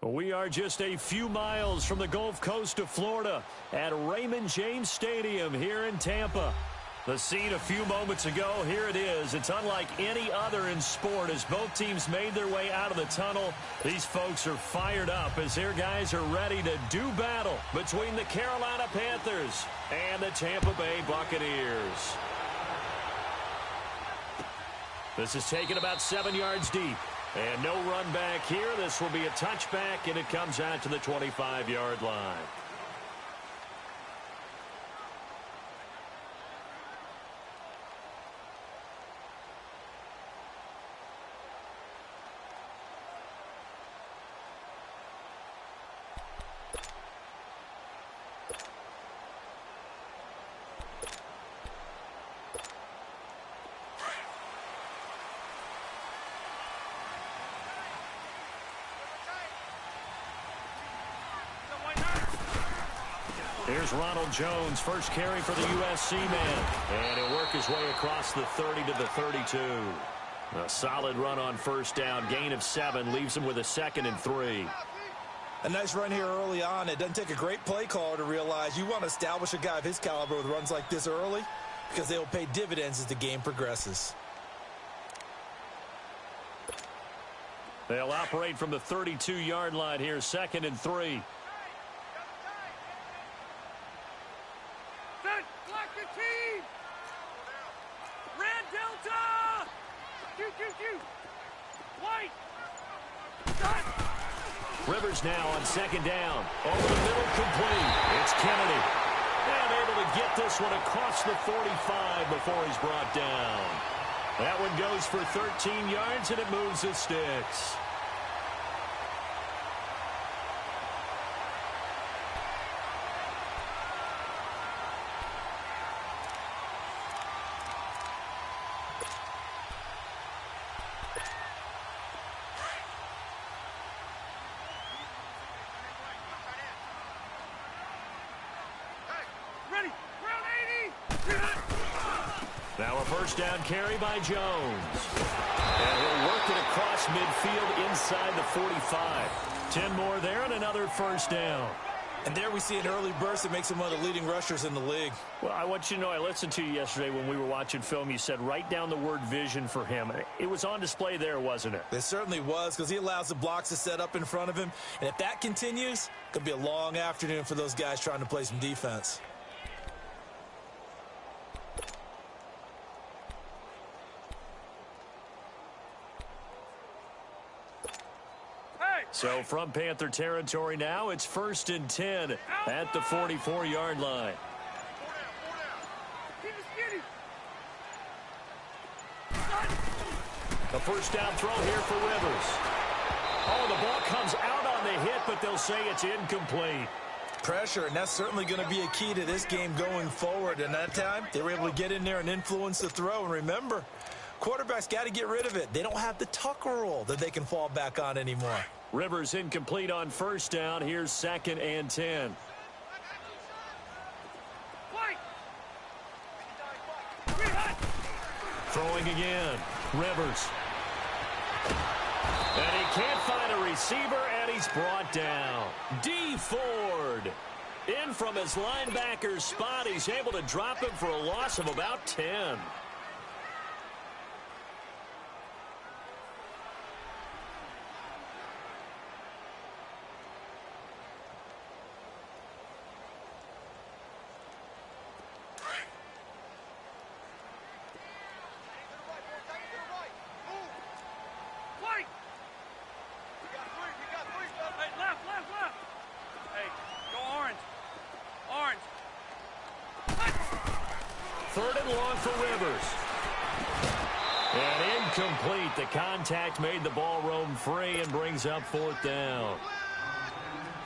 We are just a few miles from the Gulf Coast of Florida at Raymond James Stadium here in Tampa. The scene a few moments ago, here it is. It's unlike any other in sport as both teams made their way out of the tunnel. These folks are fired up as their guys are ready to do battle between the Carolina Panthers and the Tampa Bay Buccaneers. This is taken about 7 yards deep. And no run back here. This will be a touchback, and it comes out to the 25-yard line. Here's Ronald Jones, first carry for the USC man. And he'll work his way across the 30 to the 32. A solid run on first down. Gain of 7 leaves him with a 2nd and 3. A nice run here early on. It doesn't take a great play caller to realize you want to establish a guy of his caliber with runs like this early because they will pay dividends as the game progresses. They'll operate from the 32-yard line here, 2nd and 3. Rivers now on 2nd down. Over the middle, complete. It's Kennedy. And able to get this one across the 45 before he's brought down. That one goes for 13 yards, and it moves the sticks. Now a first down carry by Jones. And he'll work it across midfield inside the 45. 10 more there and another first down. And there we see an early burst that makes him one of the leading rushers in the league. Well, I want you to know, I listened to you yesterday when we were watching film. You said write down the word vision for him. It was on display there, wasn't it? It certainly was, because he allows the blocks to set up in front of him. And if that continues, it could be a long afternoon for those guys trying to play some defense. So from Panther territory now, it's 1st and 10 at the 44-yard line. The first down throw here for Rivers. Oh, the ball comes out on the hit, but they'll say it's incomplete. Pressure, and that's certainly going to be a key to this game going forward. And that time, they were able to get in there and influence the throw. And remember, quarterbacks got to get rid of it. They don't have the Tucker rule that they can fall back on anymore. Rivers incomplete on first down. Here's 2nd and 10. Throwing again. Rivers. And he can't find a receiver, and he's brought down. D. Ford. In from his linebacker spot. He's able to drop him for a loss of about 10. Third and long for Rivers. And incomplete. The contact made the ball roam free and brings up 4th down.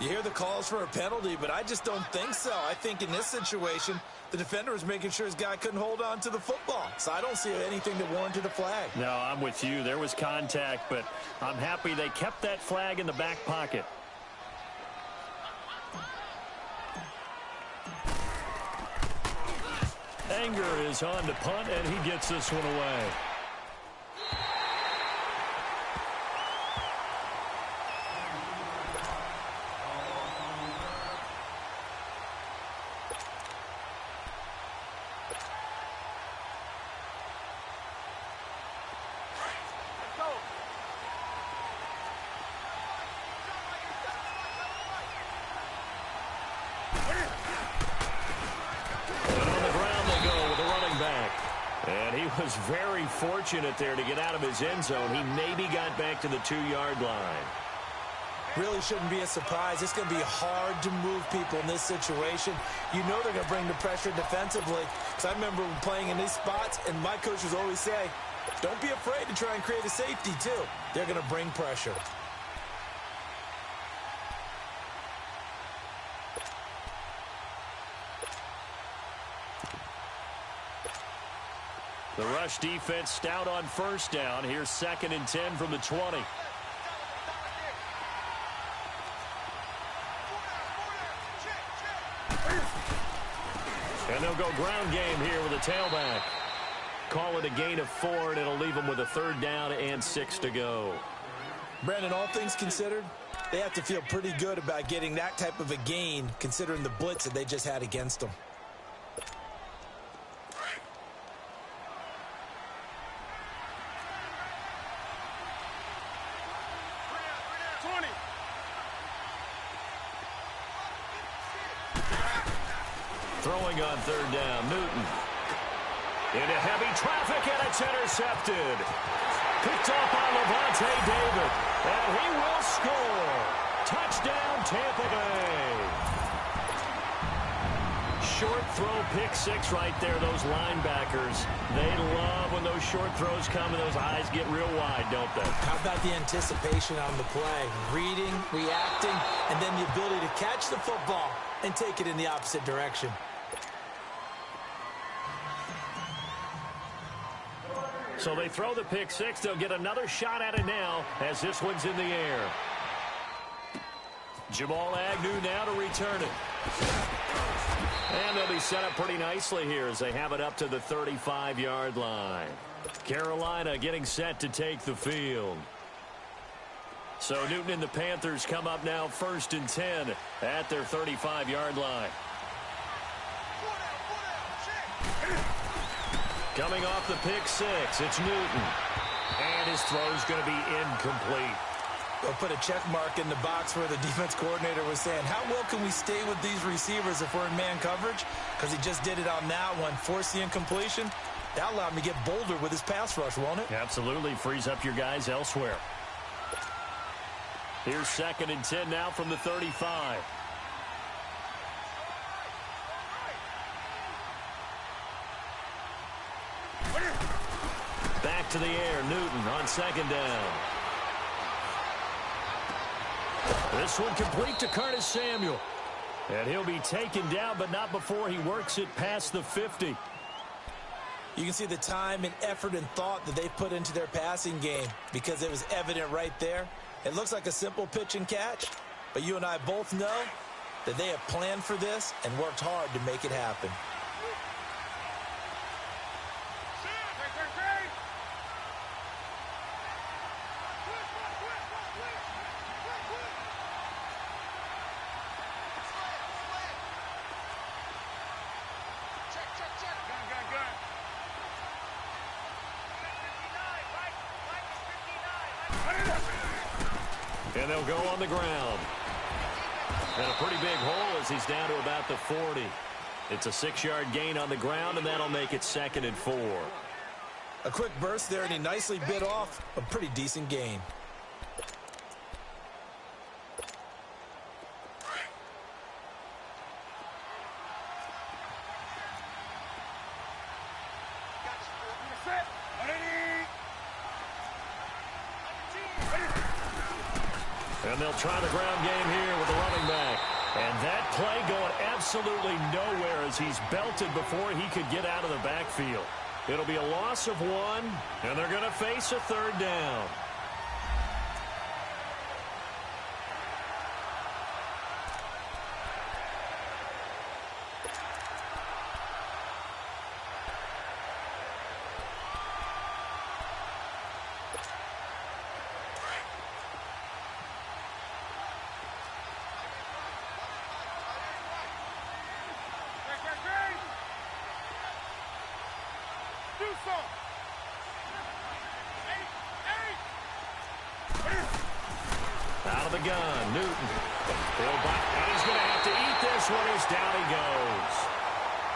You hear the calls for a penalty, but I just don't think so. I think in this situation, the defender was making sure his guy couldn't hold on to the football. So I don't see anything that warranted a flag. No, I'm with you. There was contact, but I'm happy they kept that flag in the back pocket. Anger is on to punt, and he gets this one away. was very fortunate there to get out of his end zone. He maybe got back to the 2-yard line. Really shouldn't be a surprise. It's going to be hard to move people in this situation. You know they're going to bring the pressure defensively. Because I remember playing in these spots, and my coaches always say, don't be afraid to try and create a safety, too. They're going to bring pressure. The rush defense stout on first down. Here's 2nd and 10 from the 20. And they'll go ground game here with a tailback. Call it a gain of 4, and it'll leave them with a 3rd down and 6 to go. Brandon, all things considered, they have to feel pretty good about getting that type of a gain, considering the blitz that they just had against them. Throwing on 3rd down, Newton. Into heavy traffic, and it's intercepted. Picked up by Levante David, and he will score. Touchdown, Tampa Bay. Short throw, pick 6 right there, those linebackers. They love when those short throws come and those eyes get real wide, don't they? How about the anticipation on the play? Reading, reacting, and then the ability to catch the football and take it in the opposite direction. So they throw the pick 6. They'll get another shot at it now as this one's in the air. Jamal Agnew now to return it. And they'll be set up pretty nicely here as they have it up to the 35-yard line. Carolina getting set to take the field. So Newton and the Panthers come up now 1st and 10 at their 35-yard line. Coming off the pick 6, it's Newton. And his throw's going to be incomplete. They'll put a check mark in the box where the defense coordinator was saying, how well can we stay with these receivers if we're in man coverage? Because he just did it on that one, forced the incompletion. That'll allow him to get bolder with his pass rush, won't it? Absolutely, frees up your guys elsewhere. Here's 2nd and 10 now from the 35. Back to the air, Newton on 2nd down. This one complete to Curtis Samuel. And he'll be taken down, but not before he works it past the 50. You can see the time and effort and thought that they put into their passing game because it was evident right there. It looks like a simple pitch and catch, but you and I both know that they have planned for this and worked hard to make it happen. And they'll go on the ground. And a pretty big hole as he's down to about the 40. It's a 6-yard gain on the ground, and that'll make it 2nd and 4. A quick burst there, and he nicely bit off a pretty decent gain. And they'll try the ground game here with the running back. And that play going absolutely nowhere as he's belted before he could get out of the backfield. It'll be a loss of 1, and they're going to face a 3rd down. Out of the gun, Newton. And he's going to have to eat this one as down he goes.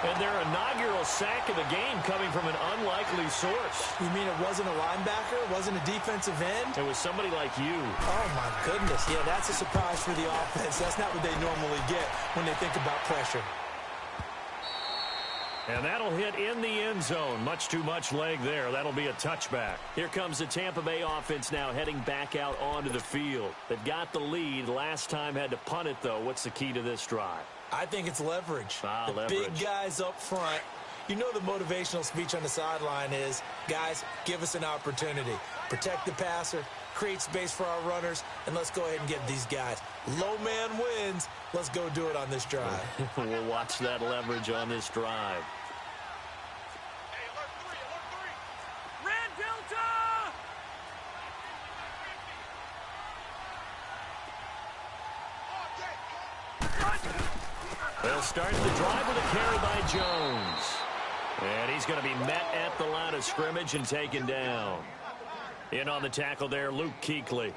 And their inaugural sack of the game coming from an unlikely source. You mean it wasn't a linebacker? It wasn't a defensive end? It was somebody like you. Oh, my goodness. Yeah, that's a surprise for the offense. That's not what they normally get when they think about pressure. And that'll hit in the end zone. Much too much leg there. That'll be a touchback. Here comes the Tampa Bay offense now heading back out onto the field. They've got the lead. Last time had to punt it, though. What's the key to this drive? I think it's leverage. The leverage. Big guys up front. You know the motivational speech on the sideline is, guys, give us an opportunity. Protect the passer, create space for our runners, and let's go ahead and get these guys. Low man wins. Let's go do it on this drive. We'll watch that leverage on this drive. They'll start the drive with a carry by Jones. And he's going to be met at the line of scrimmage and taken down. In on the tackle there, Luke Kuechly.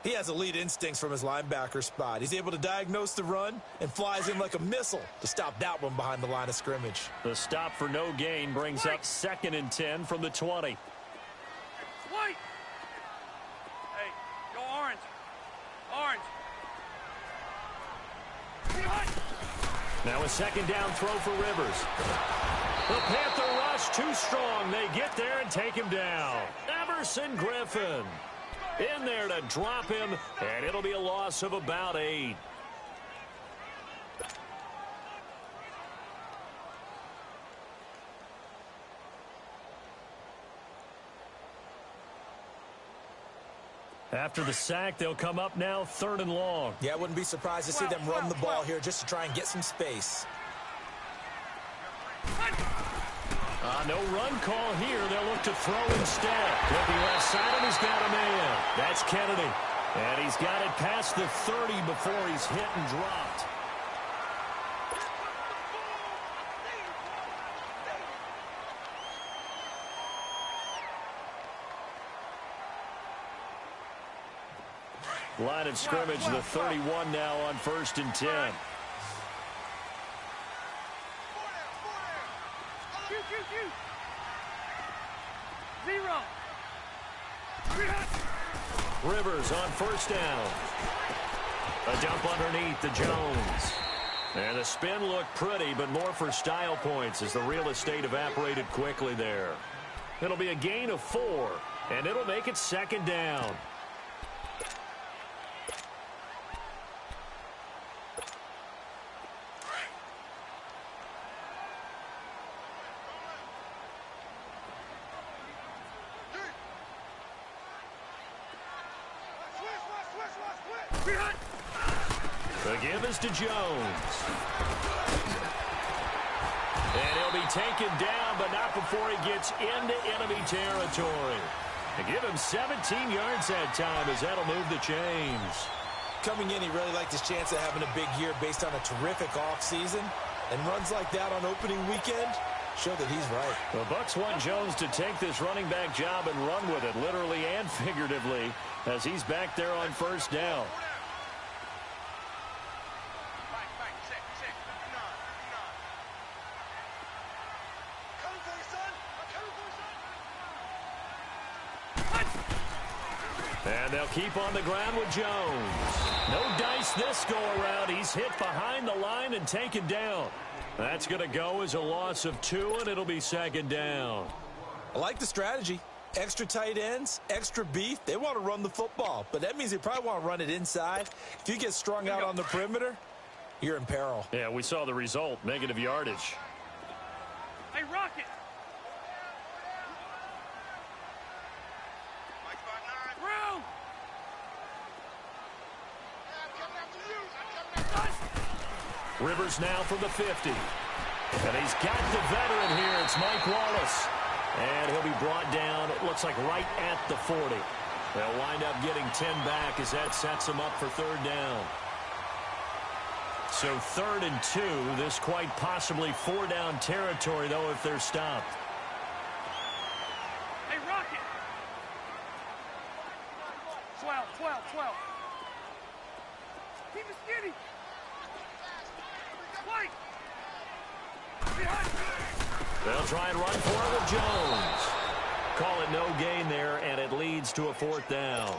He has elite instincts from his linebacker spot. He's able to diagnose the run and flies in like a missile to stop that one behind the line of scrimmage. The stop for no gain brings up 2nd and 10 from the 20. White! Hey, go orange. Orange. Now a 2nd down throw for Rivers. The Panther rush too strong. They get there and take him down. Everson Griffin in there to drop him, and it'll be a loss of about 8. After the sack, they'll come up now 3rd and long. Yeah, I wouldn't be surprised to see them run the ball here just to try and get some space. No run call here. They'll look to throw instead. Looking left side, and he's got a man. That's Kennedy. And he's got it past the 30 before he's hit and dropped. Line of scrimmage, the 31 now on 1st and 10. Rivers on 1st down. A dump underneath to Jones. And the spin looked pretty, but more for style points as the real estate evaporated quickly there. It'll be a gain of 4, and it'll make it 2nd down. The give is to Jones. And he'll be taken down, but not before he gets into enemy territory. They give him 17 yards that time as that'll move the chains. Coming in, he really liked his chance of having a big year based on a terrific offseason. And runs like that on opening weekend show that he's right. The Bucs want Jones to take this running back job and run with it, literally and figuratively, as he's back there on 1st down. And they'll keep on the ground with Jones. No dice this go-around. He's hit behind the line and taken down. That's going to go as a loss of 2, and it'll be 2nd down. I like the strategy. Extra tight ends, extra beef. They want to run the football, but that means they probably want to run it inside. If you get strung out on the perimeter, you're in peril. Yeah, we saw the result, negative yardage. Hey, Rocket! Rivers now from the 50. And he's got the veteran here. It's Mike Wallace. And he'll be brought down, it looks like right at the 40. They'll wind up getting 10 back as that sets them up for 3rd down. So 3rd and 2. This quite possibly 4-down territory, though, if they're stopped. Hey, Rocket! 12. Keep it skinny. White! They'll try and run for it with Jones. Call it no gain there, and it leads to a 4th down.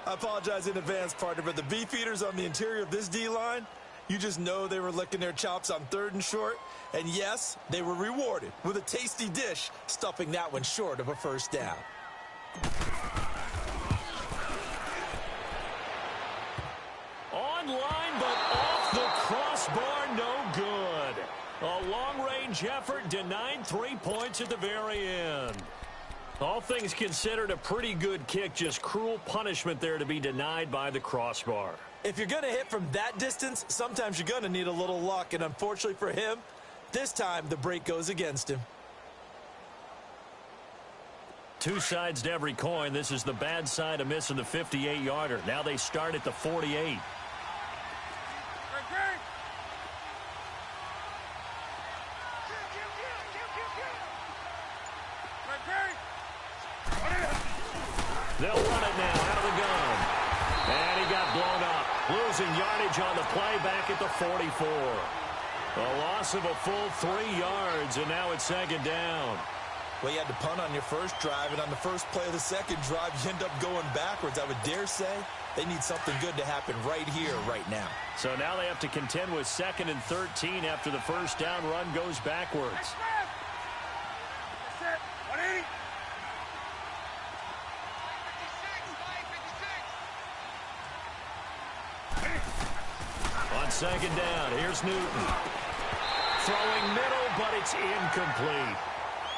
I apologize in advance, partner, but the beefeaters on the interior of this D-line, you just know they were licking their chops on 3rd and short. And yes, they were rewarded with a tasty dish, stuffing that one short of a 1st down. Online, but off the crossbar, no good. A long-range effort denied 3 points at the very end. All things considered, a pretty good kick, just cruel punishment there to be denied by the crossbar. If you're going to hit from that distance, sometimes you're going to need a little luck, and unfortunately for him, this time the break goes against him. Two sides to every coin. This is the bad side of missing the 58-yarder. Now they start at the 48. They'll run it now out of the gun. And he got blown up. Losing yardage on the play back at the 44. A loss of a full 3 yards, and now it's 2nd down. Well, you had to punt on your first drive, and on the first play of the second drive, you end up going backwards. I would dare say they need something good to happen right here, right now. So now they have to contend with 2nd and 13 after the 1st down run goes backwards. On 2nd down, here's Newton. Throwing middle, but it's incomplete.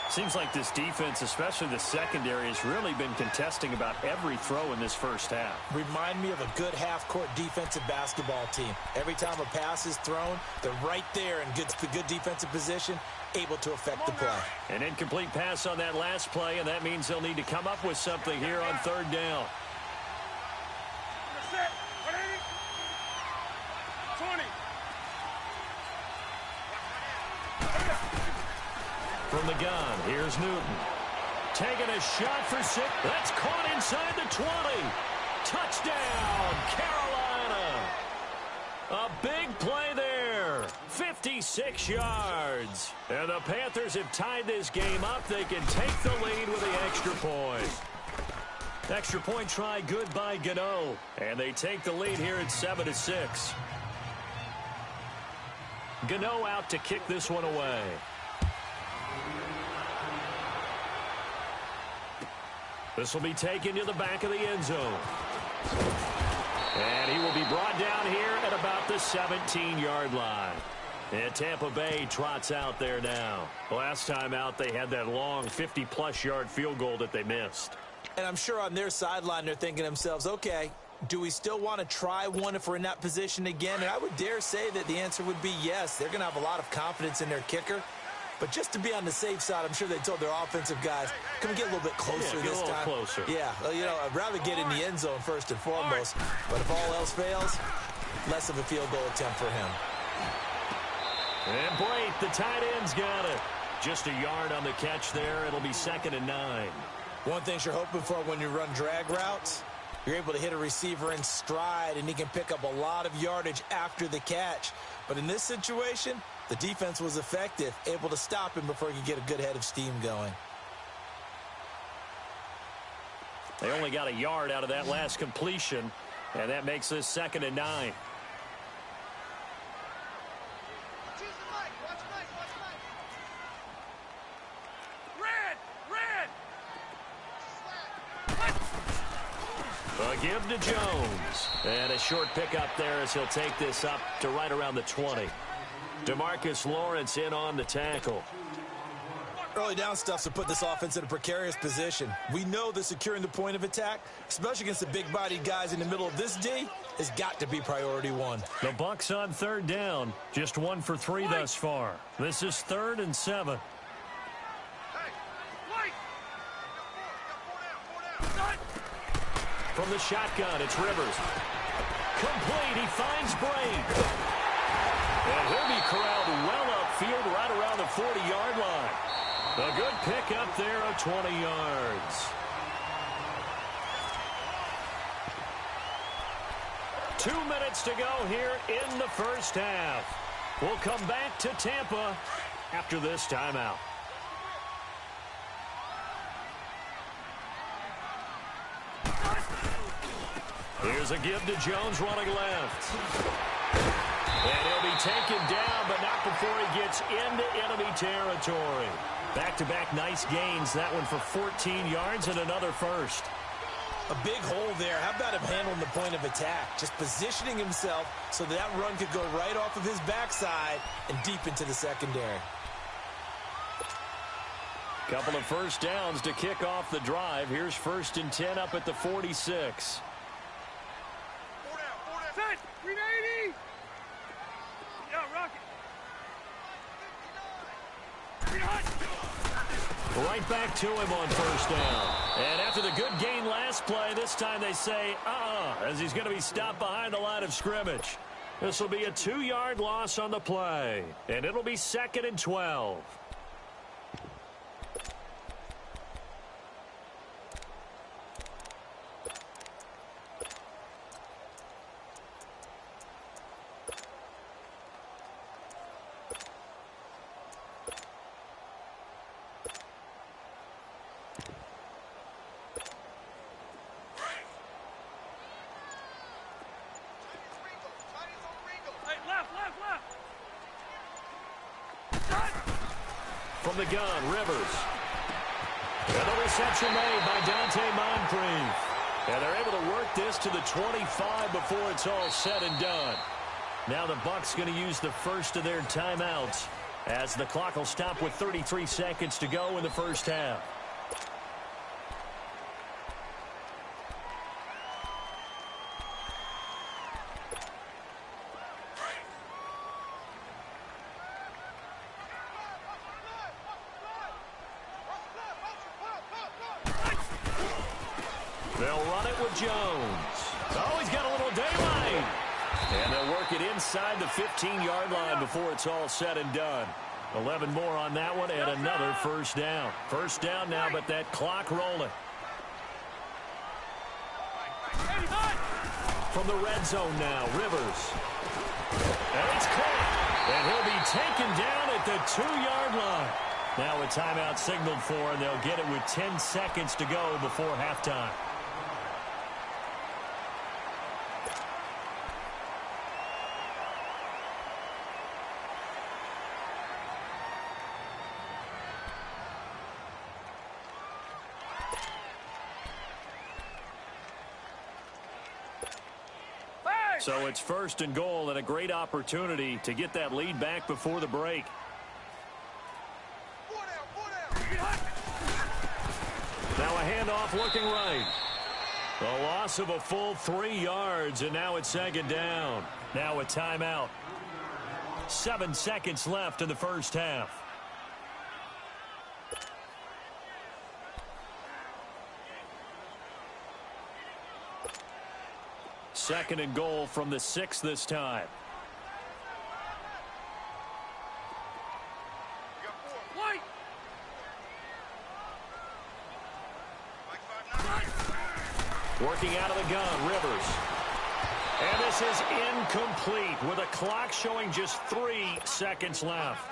Seems like this defense, especially the secondary, has really been contesting about every throw in this first half. Remind me of a good half-court defensive basketball team. Every time a pass is thrown, they're right there in good defensive position, able to affect the play. An incomplete pass on that last play, and that means they'll need to come up with something here on 3rd down. From the gun, here's Newton. Taking a shot for 6. That's caught inside the 20. Touchdown, Carolina. A big play there. 56 yards. And the Panthers have tied this game up. They can take the lead with the extra point. Extra point try good by Gano. And they take the lead here at 7-6. Gano out to kick this one away. This will be taken to the back of the end zone. And he will be brought down here at about the 17-yard line. And Tampa Bay trots out there now. Last time out, they had that long 50-plus yard field goal that they missed. And I'm sure on their sideline, they're thinking to themselves, okay, do we still want to try one if we're in that position again? And I would dare say that the answer would be yes. They're going to have a lot of confidence in their kicker. But just to be on the safe side, I'm sure they told their offensive guys, can we get a little bit closer this time? Closer. Yeah, well, you know, I'd rather get in the end zone first and foremost. But if all else fails, less of a field goal attempt for him. And Blake, the tight end's got it. Just a yard on the catch there. It'll be 2nd and 9. One thing you're hoping for when you run drag routes, you're able to hit a receiver in stride, and he can pick up a lot of yardage after the catch. But in this situation, the defense was effective, able to stop him before he could get a good head of steam going. They only got a yard out of that last completion, and that makes this 2nd and 9. A give to Jones. And a short pickup there as he'll take this up to right around the 20. DeMarcus Lawrence in on the tackle. Early down stuffs will put this offense in a precarious position. We know that securing the point of attack, especially against the big-bodied guys in the middle of this D, has got to be priority one. The Bucs on 3rd down. Just 1 for 3 thus far. This is 3rd and 7. From the shotgun, it's Rivers. Complete, he finds Brake. And he'll be corralled well upfield right around the 40-yard line. A good pick up there of 20 yards. 2 minutes to go here in the first half. We'll come back to Tampa after this timeout. Here's a give to Jones running left. And he'll be taken down, but not before he gets into enemy territory. Back-to-back nice gains. That one for 14 yards and another first. A big hole there. How about him handling the point of attack? Just positioning himself so that run could go right off of his backside and deep into the secondary. Couple of first downs to kick off the drive. Here's 1st and 10 up at the 46. Set! 380! Yeah, rocket! Right back to him on first down. And after the good gain last play, this time they say, as he's going to be stopped behind the line of scrimmage. This will be a 2-yard loss on the play. And it'll be 2nd and 12. From the gun, Rivers. And the reception made by Dante Moncrief. And they're able to work this to the 25 before it's all said and done. Now the Bucs going to use the first of their timeouts as the clock will stop with 33 seconds to go in the first half. They'll run it with Jones. Oh, he's got a little daylight. And they'll work it inside the 15-yard line before it's all said and done. 11 more on that one and another first down. First down now, but that clock rolling. From the red zone now, Rivers. And it's caught. And he'll be taken down at the 2-yard line. Now a timeout signaled for, and they'll get it with 10 seconds to go before halftime. So it's 1st and goal and a great opportunity to get that lead back before the break. Now a handoff looking right. The loss of a full 3 yards, and now it's 2nd down. Now a timeout. 7 seconds left in the first half. Second and goal from the 6 this time. White. Working out of the gun, Rivers. And this is incomplete with a clock showing just 3 seconds left.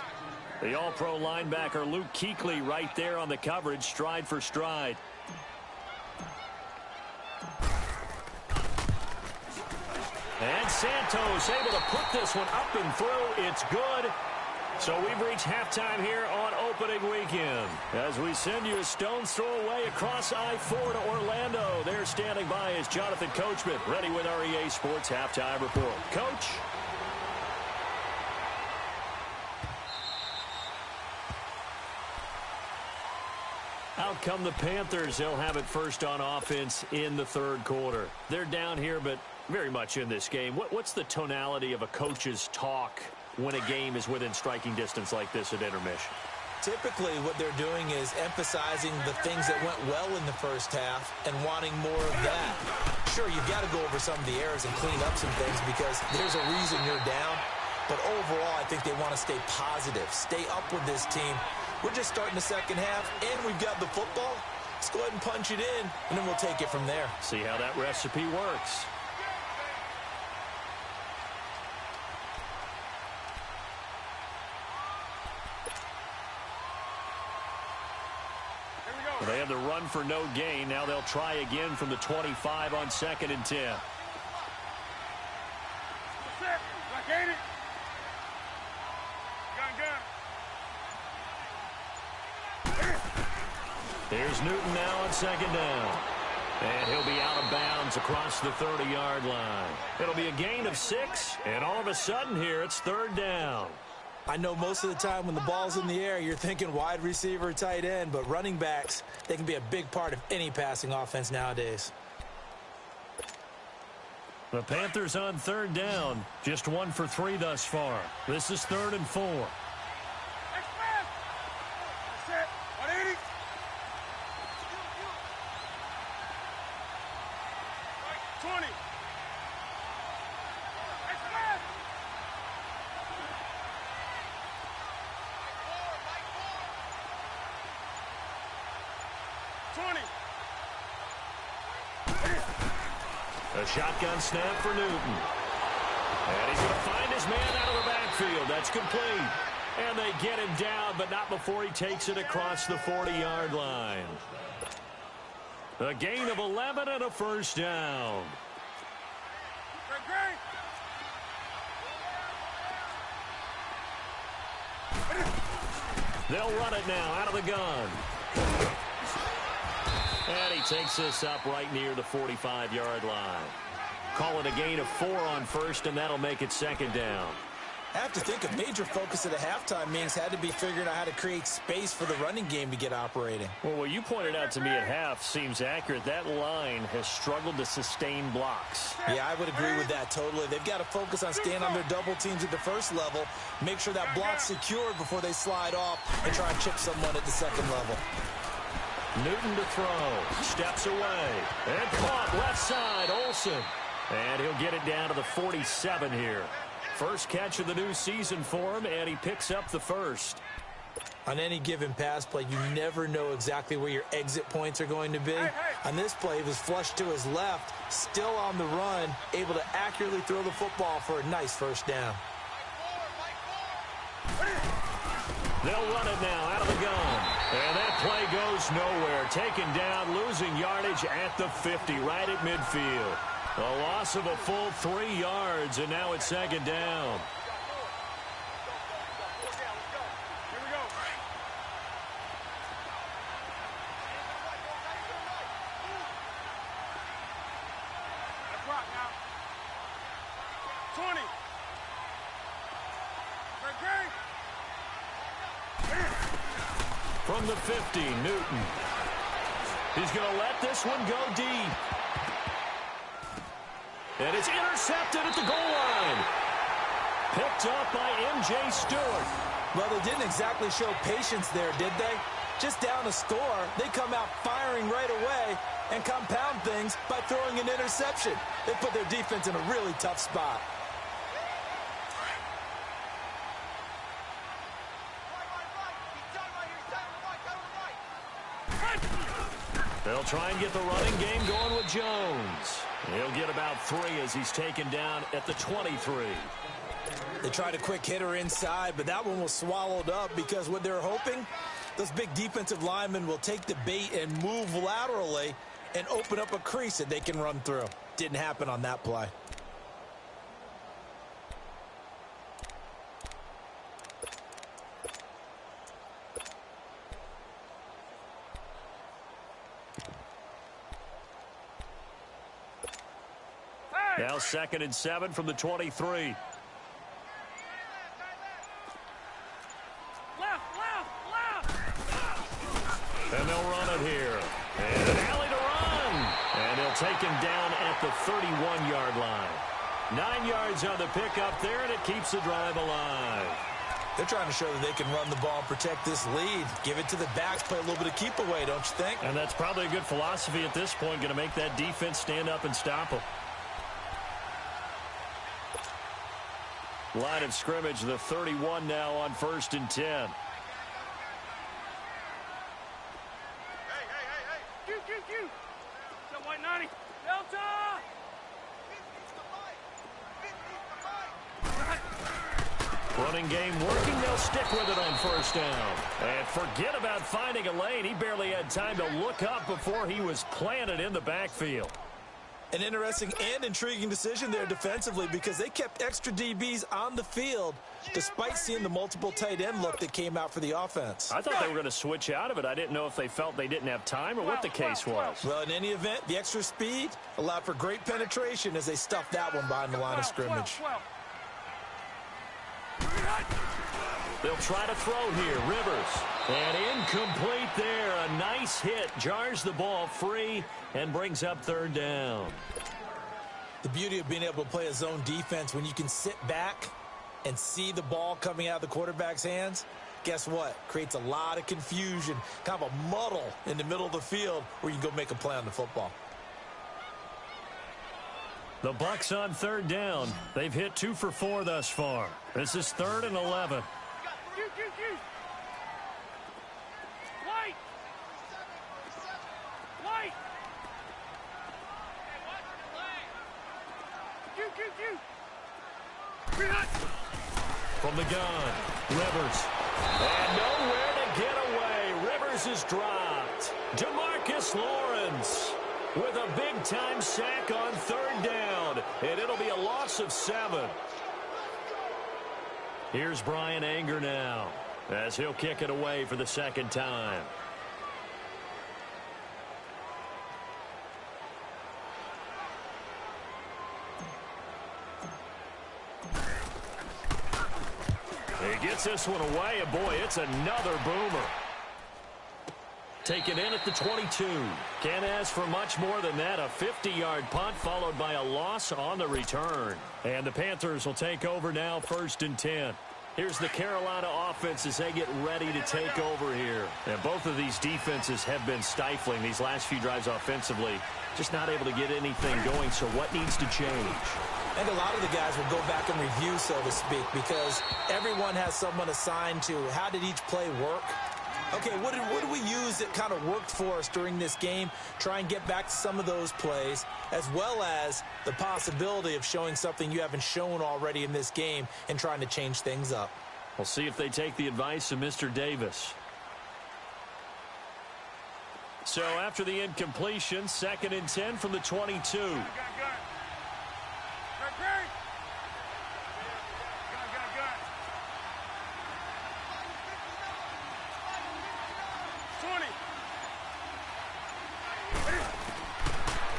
The All-Pro linebacker Luke Kuechly right there on the coverage, stride for stride. And Santos able to put this one up and through. It's good. So we've reached halftime here on opening weekend. As we send you a stone's throw away across I-4 to Orlando. There standing by is Jonathan Coachman, ready with our EA Sports Halftime Report. Coach? Out come the Panthers. They'll have it first on offense in the 3rd quarter. They're down here, but very much in this game. What's the tonality of a coach's talk when a game is within striking distance like this at intermission? Typically, what they're doing is emphasizing the things that went well in the first half and wanting more of that. Sure, you've got to go over some of the errors and clean up some things because there's a reason you're down. But overall, I think they want to stay positive, stay up with this team. We're just starting the second half, and we've got the football. Let's go ahead and punch it in, and then we'll take it from there. See how that recipe works. They had the run for no gain. Now they'll try again from the 25 on 2nd and 10. Set. I gain it. Gun. Here's Newton now on 2nd down. And he'll be out of bounds across the 30-yard line. It'll be a gain of 6, and all of a sudden here it's 3rd down. I know most of the time when the ball's in the air, you're thinking wide receiver, tight end, but running backs, they can be a big part of any passing offense nowadays. The Panthers on 3rd down, just 1 for 3 thus far. This is 3rd and 4. Set. 180. Right. 20. A shotgun snap for Newton. And he's going to find his man out of the backfield. That's complete. And they get him down, but not before he takes it across the 40-yard line. A gain of 11 and a 1st down. They'll run it now out of the gun. And he takes this up right near the 45-yard line. Call it a gain of 4 on 1st, and that'll make it 2nd down. I have to think a major focus at the halftime means had to be figuring out how to create space for the running game to get operating. Well, what you pointed out to me at half seems accurate. That line has struggled to sustain blocks. Yeah, I would agree with that totally. They've got to focus on staying on their double teams at the first level, make sure that block's secured before they slide off and try and chip someone at the second level. Newton to throw. Steps away. And caught left side, Olsen. And he'll get it down to the 47 here. First catch of the new season for him, and he picks up the 1st. On any given pass play, you never know exactly where your exit points are going to be. On this play, he was flushed to his left, still on the run, able to accurately throw the football for a nice 1st down. They'll run it now out of the gun. And that play goes nowhere. Taken down, losing yardage at the 50, right at midfield. A loss of a full 3 yards, and now it's 2nd down. Here we go. Let's rock now. 20. From the 50, Newton. He's going to let this one go deep. And it's intercepted at the goal line. Picked up by M.J. Stewart. Well, they didn't exactly show patience there, did they? Just down a score, they come out firing right away and compound things by throwing an interception. They put their defense in a really tough spot. They'll try and get the running game going with Jones. He'll get about 3 as he's taken down at the 23. They tried a quick hitter inside, but that one was swallowed up because what they're hoping, those big defensive linemen will take the bait and move laterally and open up a crease that they can run through. Didn't happen on that play. Now 2nd and 7 from the 23. And they'll run it here. And an alley to run. And they'll take him down at the 31-yard line. 9 yards on the pickup there, and it keeps the drive alive. They're trying to show that they can run the ball and protect this lead. Give it to the backs, play a little bit of keep away, don't you think? And that's probably a good philosophy at this point, going to make that defense stand up and stop them. Line of scrimmage, the 31 now on 1st and 10. Q. That white 90. Delta! Running game working. They'll stick with it on first down. And forget about finding a lane. He barely had time to look up before he was planted in the backfield. An interesting and intriguing decision there defensively because they kept extra DBs on the field despite seeing the multiple tight end look that came out for the offense. I thought they were going to switch out of it. I didn't know if they felt they didn't have time or what the case was. Well, in any event, the extra speed allowed for great penetration as they stuffed that one behind the line of scrimmage. They'll try to throw here. Rivers. And incomplete there. A nice hit. Jars the ball free and brings up third down. The beauty of being able to play a zone defense when you can sit back and see the ball coming out of the quarterback's hands, guess what? Creates a lot of confusion, kind of a muddle in the middle of the field where you can go make a play on the football. The Bucks on third down. They've hit 2 for 4 thus far. This is 3rd and 11. From the gun, Rivers. And nowhere to get away. Rivers is dropped. DeMarcus Lawrence with a big-time sack on third down. And it'll be a loss of 7. Here's Brian Anger now as he'll kick it away for the second time. He gets this one away, and boy, it's another boomer. Taken in at the 22. Can't ask for much more than that. A 50-yard punt followed by a loss on the return. And the Panthers will take over now, 1st and 10. Here's the Carolina offense as they get ready to take over here. And both of these defenses have been stifling these last few drives offensively. Just not able to get anything going, so what needs to change? And a lot of the guys will go back and review, so to speak, because everyone has someone assigned to how did each play work. Okay, what did we use that kind of worked for us during this game? Try and get back to some of those plays, as well as the possibility of showing something you haven't shown already in this game and trying to change things up. We'll see if they take the advice of Mr. Davis. So after the incompletion, 2nd and 10 from the 22.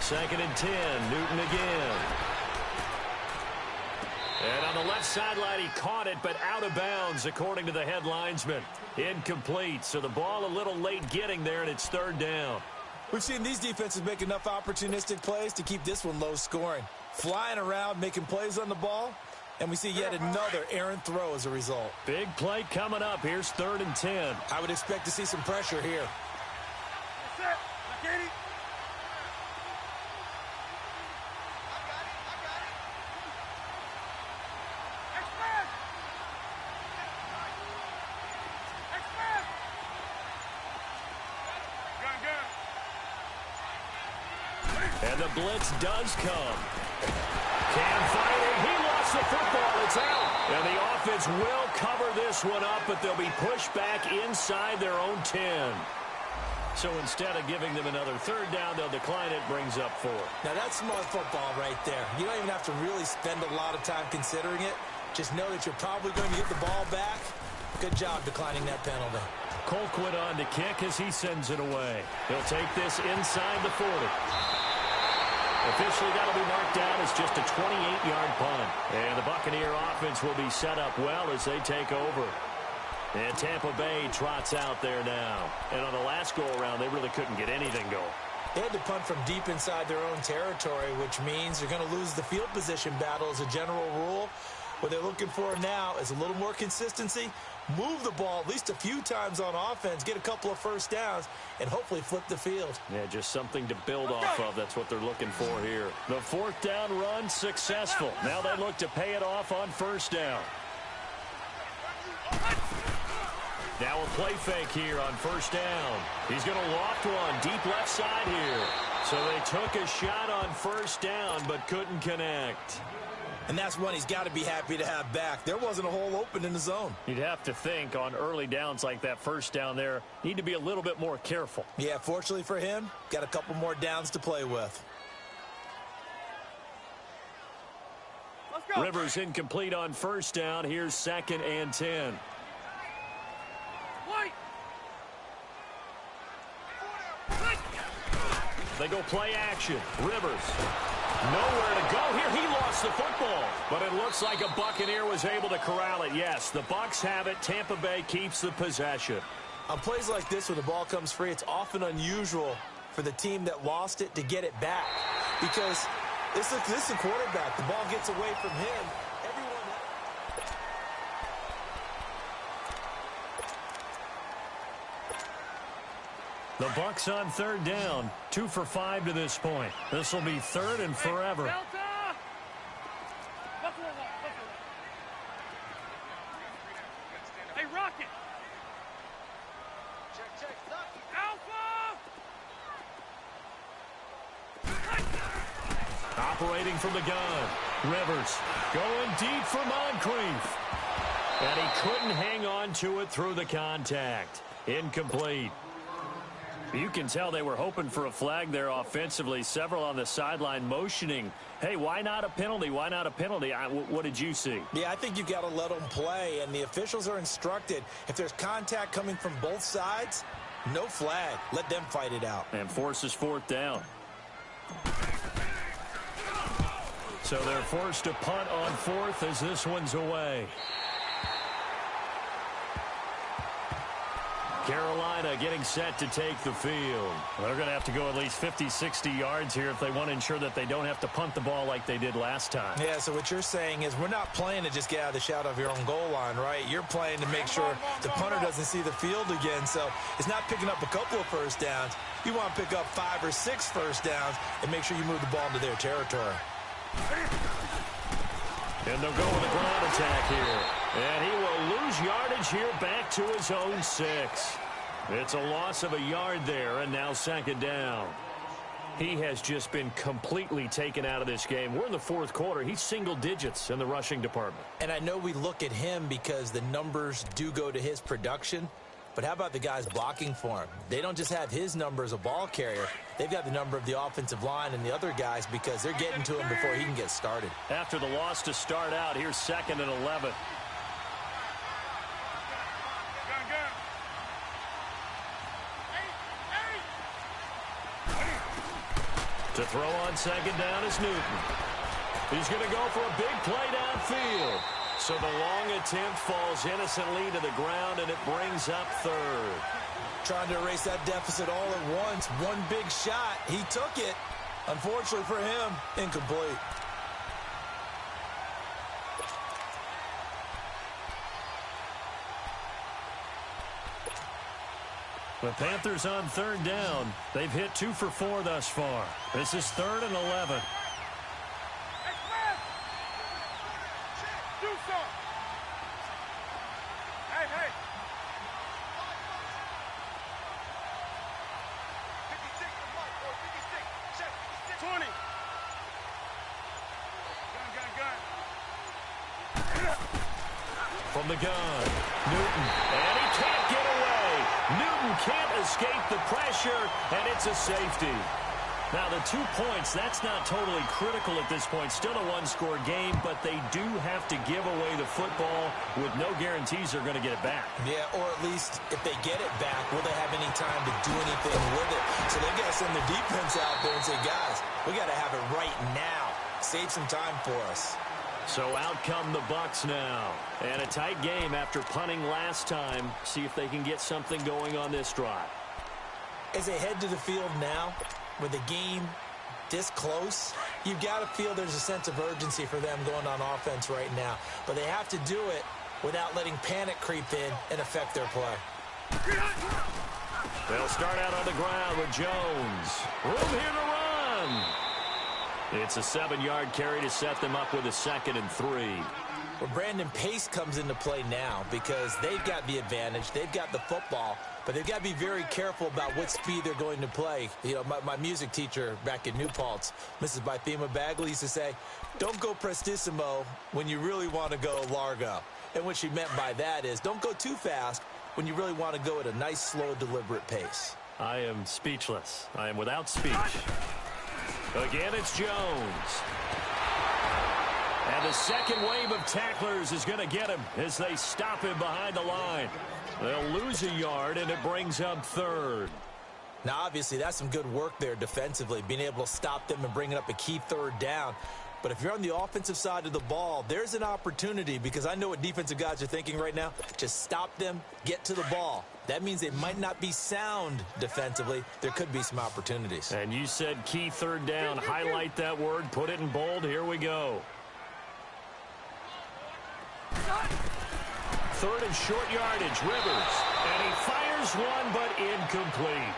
Second and 10, Newton again. And on the left sideline, he caught it, but out of bounds, according to the head linesman. Incomplete, so the ball a little late getting there, and it's 3rd down. We've seen these defenses make enough opportunistic plays to keep this one low scoring. Flying around, making plays on the ball, and we see yet another errant throw as a result. Big play coming up. Here's 3rd and 10. I would expect to see some pressure here. And the blitz does come. Cam fighting. He lost the football. It's out. And the offense will cover this one up, but they'll be pushed back inside their own 10. So instead of giving them another 3rd down, they'll decline it. Brings up 4. Now, that's smart football right there. You don't even have to really spend a lot of time considering it. Just know that you're probably going to get the ball back. Good job declining that penalty. Colquitt on to kick as he sends it away. He'll take this inside the 40. Officially, that'll be marked down as just a 28-yard punt. And the Buccaneer offense will be set up well as they take over. And Tampa Bay trots out there now. And on the last go-around, they really couldn't get anything going. They had to punt from deep inside their own territory, which means they're going to lose the field position battle as a general rule. What they're looking for now is a little more consistency, move the ball at least a few times on offense, get a couple of first downs, and hopefully flip the field. Yeah, just something to build off of. That's what they're looking for here. The 4th down run successful. Now they look to pay it off on 1st down. Now a play fake here on 1st down. He's going to loft one deep left side here. So they took a shot on 1st down but couldn't connect. And that's one he's got to be happy to have back. There wasn't a hole open in the zone. You'd have to think on early downs like that first down there, need to be a little bit more careful. Yeah, fortunately for him, got a couple more downs to play with. Let's go. Rivers incomplete on first down. Here's 2nd and 10. White. They go play action. Rivers. Nowhere to go here. He lost the football. But it looks like a Buccaneer was able to corral it. Yes, the Bucs have it. Tampa Bay keeps the possession. On plays like this, when the ball comes free, it's often unusual for the team that lost it to get it back. Because this is a quarterback. The ball gets away from him. The Bucs on 3rd down. 2 for 5 to this point. This will be 3rd and forever. Delta. Buffalo. Hey, Rocket. Check. Alpha. Operating from the gun. Rivers going deep for Moncrief. And he couldn't hang on to it through the contact. Incomplete. You can tell they were hoping for a flag there offensively. Several on the sideline motioning, hey, why not a penalty? Why not a penalty? What did you see? Yeah, I think you've got to let them play, and the officials are instructed. If there's contact coming from both sides, no flag. Let them fight it out. And forces 4th down. So they're forced to punt on 4th as this one's away. Carolina getting set to take the field. They're going to have to go at least 50, 60 yards here if they want to ensure that they don't have to punt the ball like they did last time. Yeah, so what you're saying is we're not playing to just get out of the shadow of your own goal line, right? You're playing to make sure the punter doesn't see the field again. So it's not picking up a couple of first downs. You want to pick up 5 or 6 first downs and make sure you move the ball into their territory. And they'll go with a ground attack here. And he will lose yardage here back to his own 6. It's a loss of a yard there, and now 2nd down. He has just been completely taken out of this game. We're in the 4th quarter. He's single digits in the rushing department. And I know we look at him because the numbers do go to his production. But how about the guys blocking for him? They don't just have his number as a ball carrier. They've got the number of the offensive line and the other guys because they're getting to him before he can get started. After the loss to start out, here's 2nd and 11. To throw on 2nd down is Newton. He's going to go for a big play downfield. So the long attempt falls innocently to the ground, and it brings up 3rd. Trying to erase that deficit all at once. One big shot. He took it. Unfortunately for him, incomplete. The Panthers on 3rd down. They've hit 2 for 4 thus far. This is 3rd and 11. Hey. 20. Gun. From the gun, Newton, and he can't get away. Newton can't escape the pressure, and it's a safety. Now, the 2 points, that's not totally critical at this point. Still a one-score game, but they do have to give away the football with no guarantees they're going to get it back. Yeah, or at least if they get it back, will they have any time to do anything with it? So they've got to send their defense out there and say, guys, we got to have it right now. Save some time for us. So out come the Bucs now. And a tight game after punting last time. See if they can get something going on this drive. As they head to the field now, with the game this close, you've got to feel there's a sense of urgency for them going on offense right now. But they have to do it without letting panic creep in and affect their play. They'll start out on the ground with Jones. Room here to run. It's a 7-yard carry to set them up with a 2nd and 3. Well, Brandon, pace comes into play now because they've got the advantage. They've got the football, but they've got to be very careful about what speed they're going to play. You know, my music teacher back in New Paltz, Mrs. Bythema Bagley, used to say, don't go prestissimo when you really want to go largo. And what she meant by that is don't go too fast when you really want to go at a nice, slow, deliberate pace. I am speechless. I am without speech. Again, it's Jones. And the second wave of tacklers is going to get him as they stop him behind the line. They'll lose a yard, and it brings up third. Now, obviously, that's some good work there defensively, being able to stop them and bringing up a key third down. But if you're on the offensive side of the ball, there's an opportunity, because I know what defensive guys are thinking right now. Just stop them, get to the ball. That means they might not be sound defensively. There could be some opportunities. And you said key third down. Highlight that word, put it in bold. Here we go. Third and short yardage, Rivers. And he fires one, but incomplete.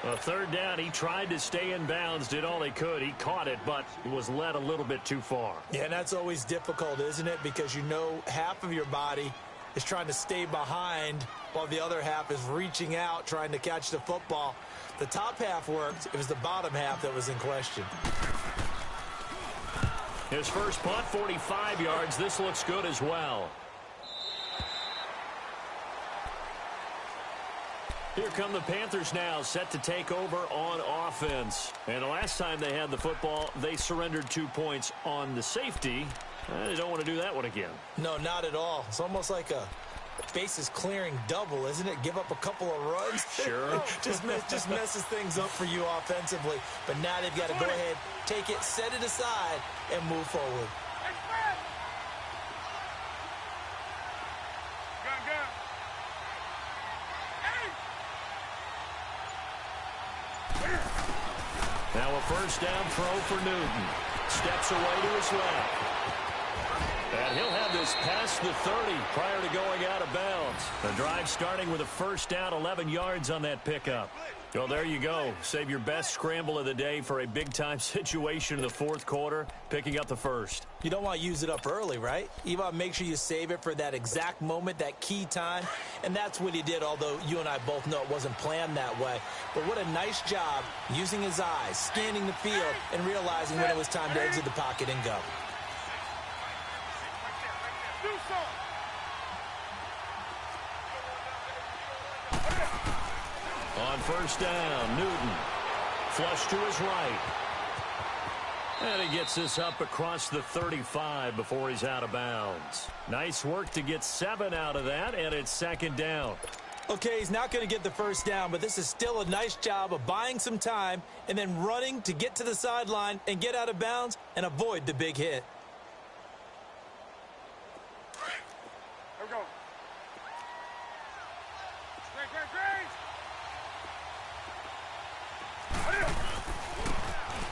A third down, he tried to stay in bounds, did all he could. He caught it, but was led a little bit too far. Yeah, and that's always difficult, isn't it? Because you know half of your body is trying to stay behind while the other half is reaching out, trying to catch the football. The top half worked. It was the bottom half that was in question. His first punt, 45 yards. This looks good as well. Here come the Panthers now, set to take over on offense. And the last time they had the football, they surrendered 2 points on the safety. They don't want to do that one again. No, not at all. It's almost like a bases clearing double, isn't it? Give up a couple of runs. Sure. just messes things up for you offensively. But now they've got to go ahead, take it, set it aside, and move forward. Now a first down throw for Newton. Steps away to his left. And he'll have this past the 30 prior to going out of bounds. The drive starting with a first down, 11 yards on that pickup. Well, there you go. Save your best scramble of the day for a big-time situation in the fourth quarter, picking up the first. You don't want to use it up early, right? You want to make sure you save it for that exact moment, that key time. And that's what he did, although you and I both know it wasn't planned that way. But what a nice job using his eyes, scanning the field, and realizing when it was time to exit the pocket and go. On first down, Newton. Flush to his right. And he gets this up across the 35 before he's out of bounds. Nice work to get 7 out of that, and it's second down. Okay, he's not going to get the first down, but this is still a nice job of buying some time and then running to get to the sideline and get out of bounds and avoid the big hit. Here we go.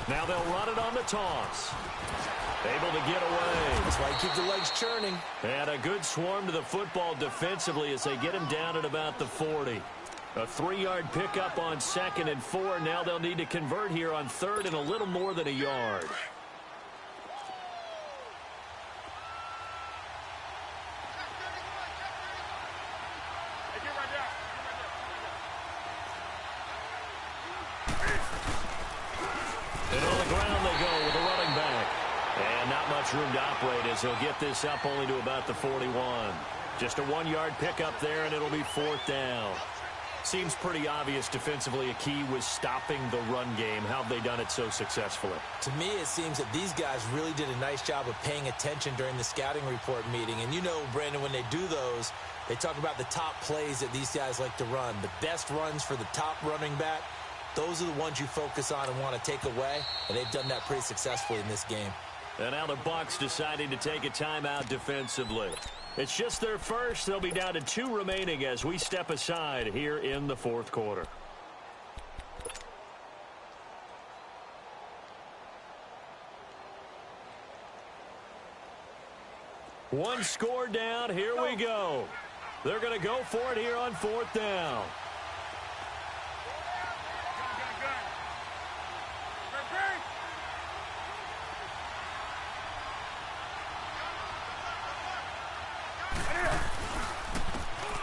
Now they'll run it on the toss. Able to get away. That's why you keep the legs churning. And a good swarm to the football defensively as they get him down at about the 40. A 3-yard pickup on 2nd and 4. Now they'll need to convert here on 3rd and a little more than a yard. And on the ground they go with a running back. And not much room to operate as he'll get this up only to about the 41. Just a 1-yard pickup there, and it'll be 4th down. Seems pretty obvious defensively a key was stopping the run game. How have they done it so successfully? To me, it seems that these guys really did a nice job of paying attention during the scouting report meeting. And you know, Brandon, when they do those, they talk about the top plays that these guys like to run. The best runs for the top running back, those are the ones you focus on and want to take away. And they've done that pretty successfully in this game. And now the Bucs deciding to take a timeout defensively. It's just their first. They'll be down to 2 remaining as we step aside here in the fourth quarter. One score down. Here we go. They're going to go for it here on 4th down.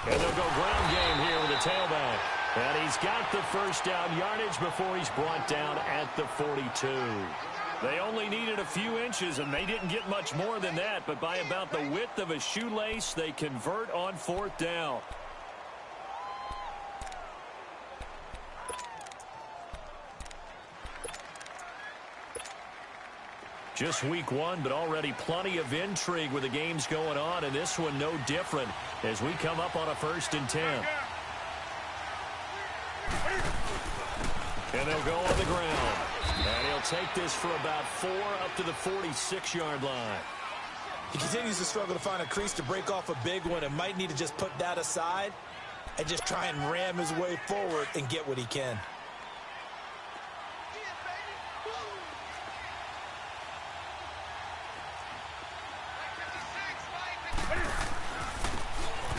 And they'll go ground game here with a tailback. And he's got the first down yardage before he's brought down at the 42. They only needed a few inches, and they didn't get much more than that. But by about the width of a shoelace, they convert on fourth down. Just week one, but already plenty of intrigue with the games going on, and this one no different as we come up on a 1st and 10. And they'll go on the ground. And he'll take this for about 4 up to the 46-yard line. He continues to struggle to find a crease to break off a big one and might need to just put that aside and just try and ram his way forward and get what he can.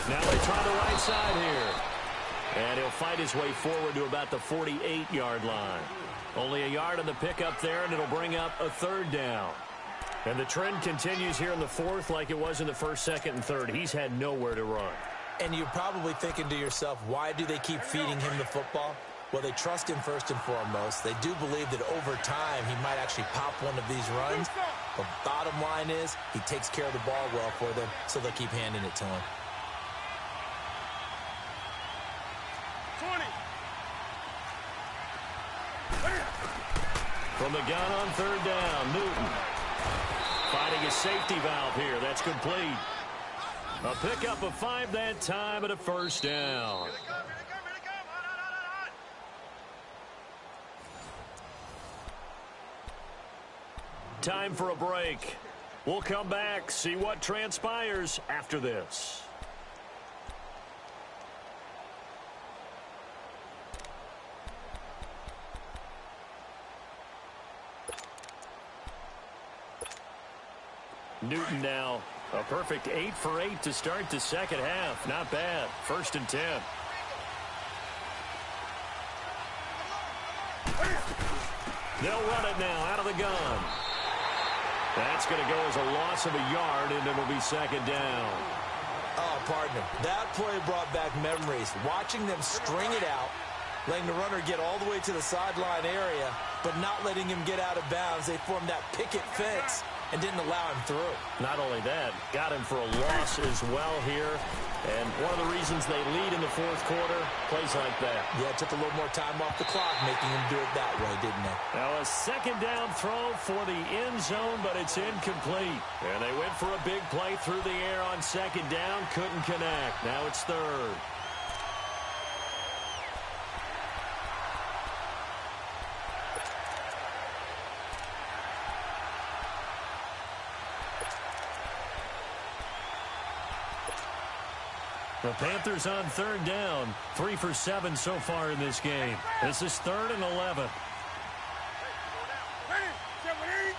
Now they try the right side here. And he'll fight his way forward to about the 48-yard line. Only a yard on the pickup there, and it'll bring up a 3rd down. And the trend continues here in the 4th like it was in the 1st, 2nd, and 3rd. He's had nowhere to run. And you're probably thinking to yourself, why do they keep feeding him the football? Well, they trust him first and foremost. They do believe that over time he might actually pop one of these runs. But bottom line is he takes care of the ball well for them, so they'll keep handing it to him. 20. From the gun on 3rd down, Newton. Finding a safety valve here. That's complete. A pickup of 5 that time and a 1st down. Time for a break. We'll come back, see what transpires after this. Newton now, a perfect 8 for 8 to start the second half. Not bad. 1st and 10. They'll run it now out of the gun. That's going to go as a loss of a yard, and it'll be 2nd down. Oh, partner, that play brought back memories. Watching them string it out, letting the runner get all the way to the sideline area, but not letting him get out of bounds. They formed that picket fence and didn't allow him through. Not only that, got him for a loss as well here. And one of the reasons they lead in the 4th quarter, plays like that. Yeah, it took a little more time off the clock, making him do it that way, didn't it? Now a 2nd down throw for the end zone, but it's incomplete. And they went for a big play through the air on 2nd down, couldn't connect. Now it's 3rd. The Panthers on 3rd down, 3 for 7 so far in this game. This is 3rd and 11. Ready? 17.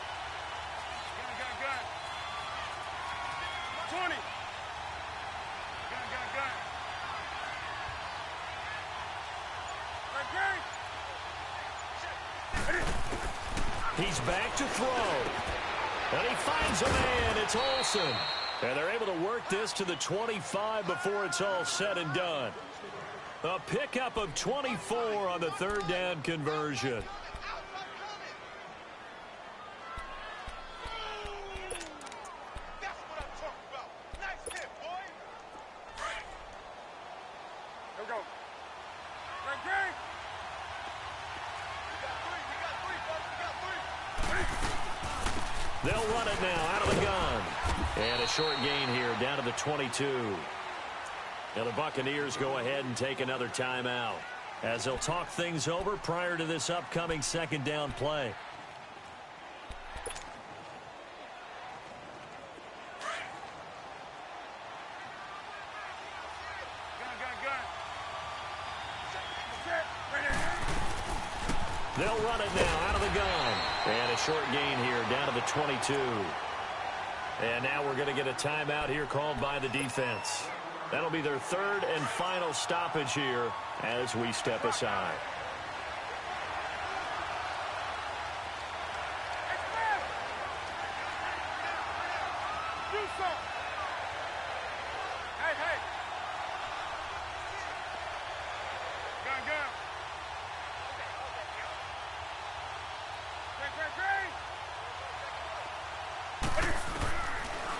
Gun. 20. Gun. Ready? He's back to throw. And he finds a man. It's Olsen. And they're able to work this to the 25 before it's all said and done. A pickup of 24 on the 3rd down conversion. That's what I'm talking about. Nice hit, boy. Here we go. Great. We got 3, They'll run it now out of the gun. And a short gain here down to the 22. Now the Buccaneers go ahead and take another timeout as they'll talk things over prior to this upcoming 2nd down play. They'll run it now out of the gun. And a short gain here down to the 22. And now we're going to get a timeout here called by the defense. That'll be their 3rd and final stoppage here as we step aside. Do something. Hey.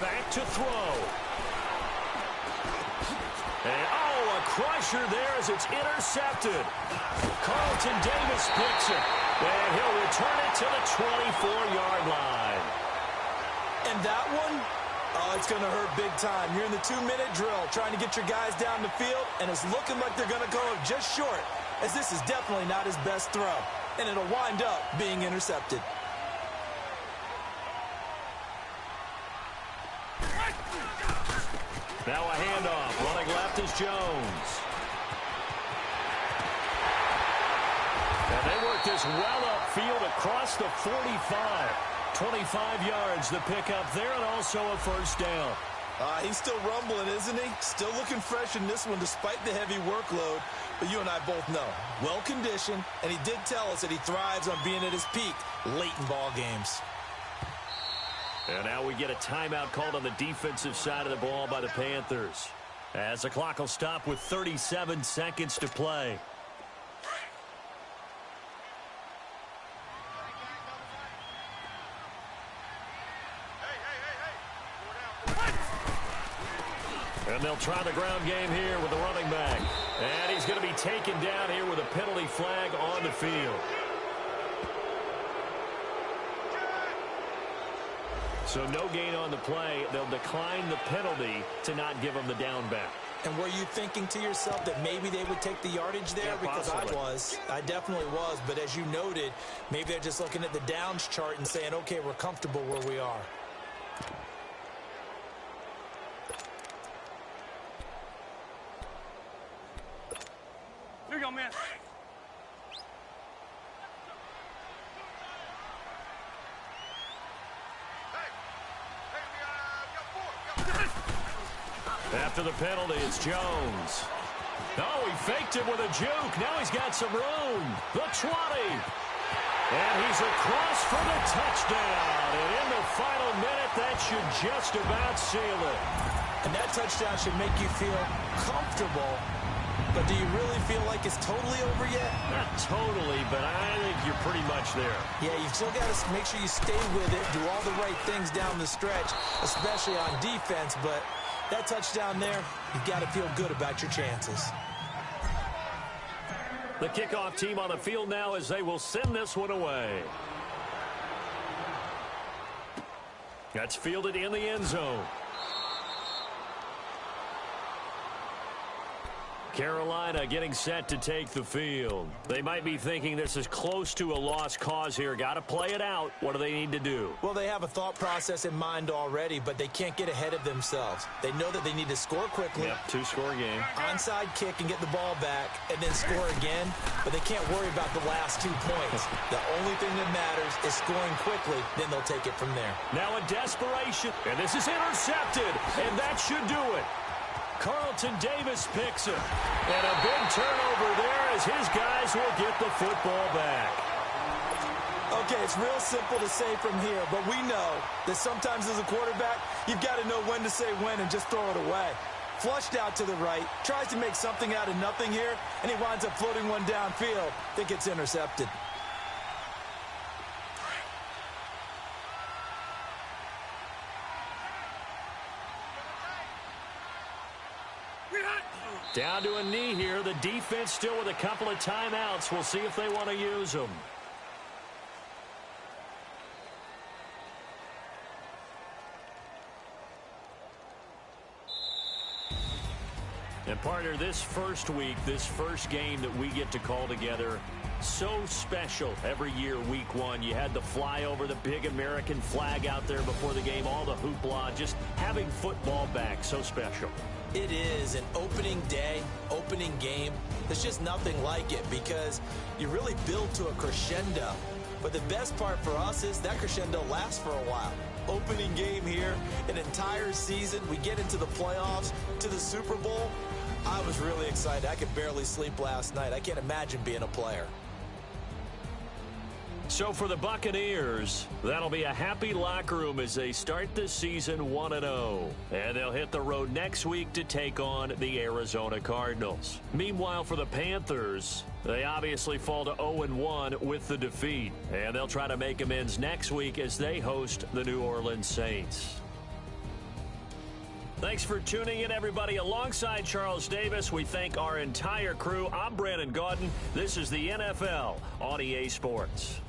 Back to throw. And, a crusher there as it's intercepted. Carlton Davis picks it. And he'll return it to the 24-yard line. And that one, it's going to hurt big time. You're in the 2-minute drill trying to get your guys down the field, and it's looking like they're going to go just short, as this is definitely not his best throw. And it'll wind up being intercepted. Now a handoff. Running left is Jones. And they work this well upfield across the 45. 25 yards the pickup there, and also a first down. He's still rumbling, isn't he? Still looking fresh in this one despite the heavy workload. But you and I both know, well-conditioned, and he did tell us that he thrives on being at his peak late in ball games. And now we get a timeout called on the defensive side of the ball by the Panthers, as the clock will stop with 37 seconds to play. And they'll try the ground game here with the running back. And he's going to be taken down here with a penalty flag on the field. So no gain on the play. They'll decline the penalty to not give him the down back. And were you thinking to yourself that maybe they would take the yardage there? Yeah, because possibly. I definitely was. But as you noted, maybe they're just looking at the downs chart and saying, okay, we're comfortable where we are. Here you go, man. After the penalty, it's Jones. Oh, he faked it with a juke. Now he's got some room. The 20. And he's across for the touchdown. And in the final minute, that should just about seal it. And that touchdown should make you feel comfortable. But do you really feel like it's totally over yet? Not totally, but I think you're pretty much there. Yeah, you've still got to make sure you stay with it, do all the right things down the stretch, especially on defense. But that touchdown there, you've got to feel good about your chances. The kickoff team on the field now as they will send this one away. That's fielded in the end zone. Carolina getting set to take the field. They might be thinking this is close to a lost cause here. Got to play it out. What do they need to do? Well, they have a thought process in mind already, but they can't get ahead of themselves. They know that they need to score quickly. Yep, two-score game. Onside kick and get the ball back and then score again, but they can't worry about the last 2 points. The only thing that matters is scoring quickly, then they'll take it from there. Now in desperation, and this is intercepted, and that should do it. Carlton Davis picks it. And a big turnover there as his guys will get the football back. Okay, it's real simple to say from here, but we know that sometimes as a quarterback, you've got to know when to say when and just throw it away. Flushed out to the right, tries to make something out of nothing here, and he winds up floating one downfield that gets intercepted. Down to a knee here. The defense still with a couple of timeouts. We'll see if they want to use them. And partner, this first week, this first game that we get to call together, so special every year, week one. You had the flyover, the big American flag out there before the game, all the hoopla, just having football back, so special. It is an opening day, opening game. There's just nothing like it because you really build to a crescendo. But the best part for us is that crescendo lasts for a while. Opening game here, an entire season. We get into the playoffs, to the Super Bowl. I was really excited. I could barely sleep last night. I can't imagine being a player. So for the Buccaneers, that'll be a happy locker room as they start the season 1-0. And they'll hit the road next week to take on the Arizona Cardinals. Meanwhile, for the Panthers, they obviously fall to 0-1 with the defeat. And they'll try to make amends next week as they host the New Orleans Saints. Thanks for tuning in, everybody. Alongside Charles Davis, we thank our entire crew. I'm Brandon Gaudin. This is the NFL on EA Sports.